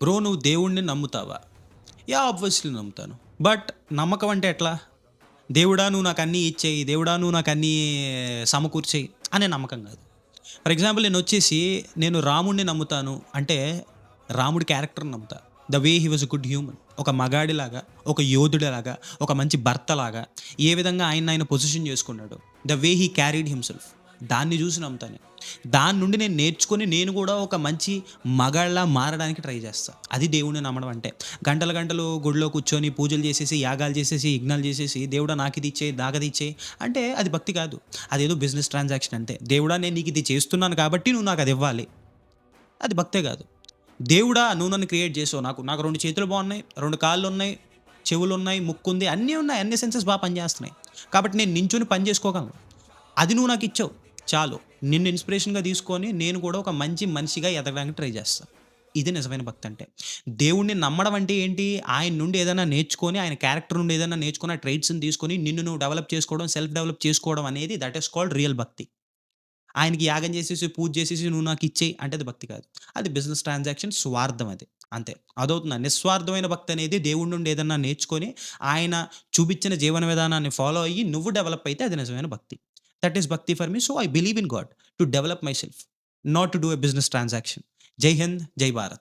Bro నువ్వు దేవుడిని నమ్ముతావా? ఆబ్వియస్లీ నమ్ముతాను. బట్ నమ్మకం అంటే ఎట్లా? దేవుడా నువ్వు నాకు అన్నీ ఇచ్చేయి, దేవుడా నువ్వు నాకు అన్నీ సమకూర్చేయి అనే నమ్మకం కాదు. ఫర్ ఎగ్జాంపుల్ నేను రాముడిని నమ్ముతాను అంటే రాముడి క్యారెక్టర్ని నమ్ముతా. The way he was a good human. ఒక మగాడిలాగా, ఒక యోధుడిలాగా, ఒక మంచి భర్తలాగా ఏ విధంగా ఆయన పొజిషన్ చేసుకున్నాడు, the way he carried himself, దాన్ని చూసి నమ్ముతాను. దాని నుండి నేను నేర్చుకొని నేను కూడా ఒక మంచి మగాడిలా మారడానికి ట్రై చేస్తా. అది దేవుడిని నమ్మడం అంటే. గంటలు గంటలు గుడిలో కూర్చొని పూజలు చేసేసి, యాగాలు చేసేసి, యజ్ఞాలు చేసేసి, దేవుడా నాకు ఇది ఇచ్చేయి, నాకది ఇచ్చేయి అంటే అది భక్తి కాదు. అదేదో బిజినెస్ ట్రాన్సాక్షన్ అంతే. దేవుడా నేను నీకు ఇది చేస్తున్నాను కాబట్టి నువ్వు నాకు అది ఇవ్వాలి, అది భక్తే కాదు. దేవుడా నువ్వు నన్ను క్రియేట్ చేసావు, నాకు నాకు 2 చేతులు బాగున్నాయి, 2 కాళ్ళు ఉన్నాయి, చెవులు ఉన్నాయి, ముక్కు ఉంది, అన్నీ ఉన్నాయి, అన్ని సెన్సెస్ బాగా పనిచేస్తున్నాయి కాబట్టి నేను నించొని పని చేసుకోగలను. అది నువ్వు నాకు ఇచ్చావు చాలు. నిన్ను ఇన్స్పిరేషన్గా తీసుకొని నేను కూడా ఒక మంచి మనిషిగా ఎదగడానికి ట్రై చేస్తాను. ఇది నిజమైన భక్తి అంటే. దేవుణ్ణి నమ్మడం అంటే ఏంటి? ఆయన నుండి ఏదైనా నేర్చుకొని, ఆయన క్యారెక్టర్ నుండి ఏదైనా నేర్చుకొని, ఆ ట్రైట్స్ని తీసుకొని నిన్ను నువ్వు డెవలప్ చేసుకోవడం, సెల్ఫ్ డెవలప్ చేసుకోవడం అనేది దట్ ఈస్ కాల్డ్ రియల్ భక్తి. ఆయనకి యాగం చేసేసి, పూజ చేసేసి నువ్వు నాకు ఇచ్చేయి అంటే అది భక్తి కాదు. అది బిజినెస్ ట్రాన్సాక్షన్, స్వార్థం అది. అంతే. అదవుతుందా? నిస్వార్థమైన భక్తి అనేది దేవుడి నుండి ఏదన్నా నేర్చుకొని, ఆయన చూపించిన జీవన విధానాన్ని ఫాలో అయ్యి నువ్వు డెవలప్ అయితే అది నిజమైన భక్తి. దట్ ఈస్ భక్తి for me. So, I believe in God to develop my self, not to do a business transaction. జై హింద్, జై భారత్.